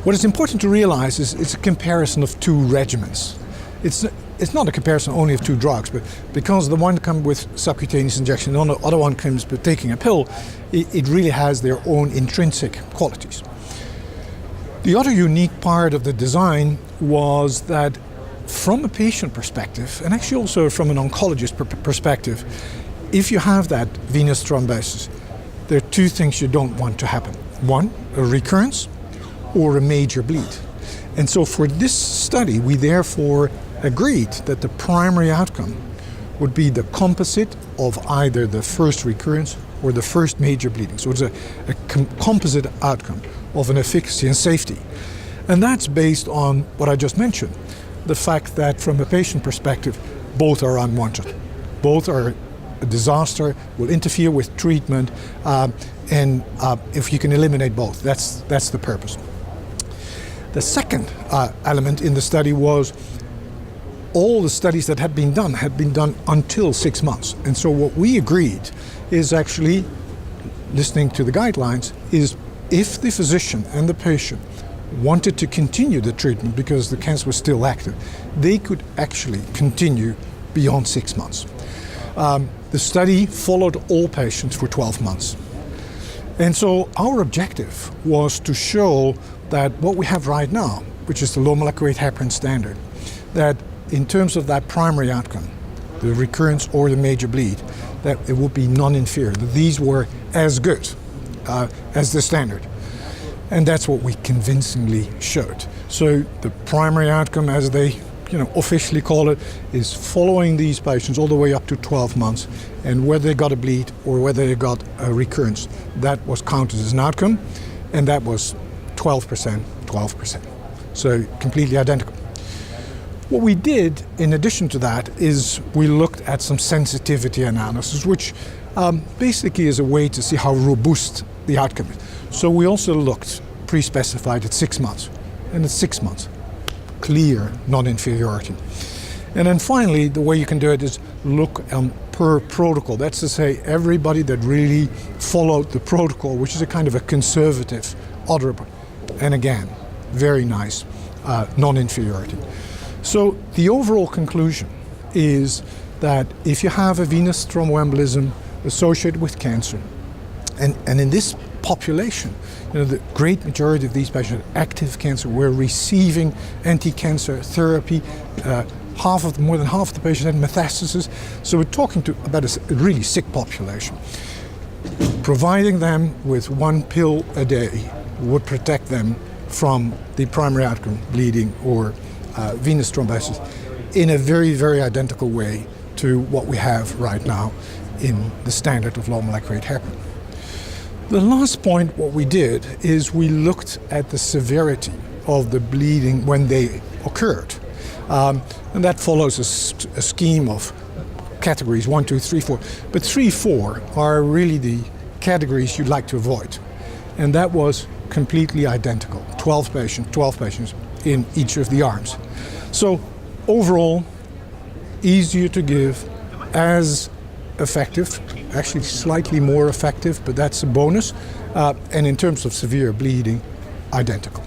What is important to realize is it's a comparison of two regimens. It's not a comparison only of two drugs, but because the one comes with subcutaneous injection and the other one comes with taking a pill, it really has their own intrinsic qualities. The other unique part of the design was that from a patient perspective, and actually also from an oncologist perspective, if you have that venous thrombosis, there are two things you don't want to happen. One, a recurrence or a major bleed. And so for this study, we therefore agreed that the primary outcome would be the composite of either the first recurrence or the first major bleeding. So it's a composite outcome of an efficacy and safety. And that's based on what I just mentioned, the fact that from a patient perspective, both are unwanted. Both are a disaster, will interfere with treatment, and if you can eliminate both, that's the purpose. The second element in the study was all the studies that had been done until 6 months. And so what we agreed is actually, listening to the guidelines, is if the physician and the patient wanted to continue the treatment because the cancer was still active, they could actually continue beyond 6 months. The study followed all patients for 12 months. And so our objective was to show that what we have right now, which is the low molecular weight heparin standard, that in terms of that primary outcome, the recurrence or the major bleed, that it would be non-inferior, that these were as good as the standard. And that's what we convincingly showed. So the primary outcome, as they officially call it, is following these patients all the way up to 12 months, and whether they got a bleed or whether they got a recurrence, that was counted as an outcome, and that was 12%, 12%. So completely identical. What we did in addition to that is we looked at some sensitivity analysis, which basically is a way to see how robust the outcome is. So we also looked pre-specified at 6 months, and at 6 months, clear non-inferiority. And then finally, the way you can do it is look per protocol. That's to say, everybody that really followed the protocol, which is a kind of a conservative order. And again, very nice non-inferiority. So the overall conclusion is that if you have a venous thromboembolism associated with cancer, and in this population, the great majority of these patients had active cancer, were receiving anti-cancer therapy. More than half of the patients had metastasis. So we're talking about a really sick population. Providing them with one pill a day would protect them from the primary outcome, bleeding or venous thrombosis, in a very, very identical way to what we have right now in the standard of low molecular weight heparin. The last point, what we did is we looked at the severity of the bleeding when they occurred. And that follows a scheme of categories 1, 2, 3, 4. But 3, 4 are really the categories you'd like to avoid. And that was completely identical, 12 patients in each of the arms. So overall, easier to give, as effective, actually slightly more effective, but that's a bonus. And in terms of severe bleeding, identical.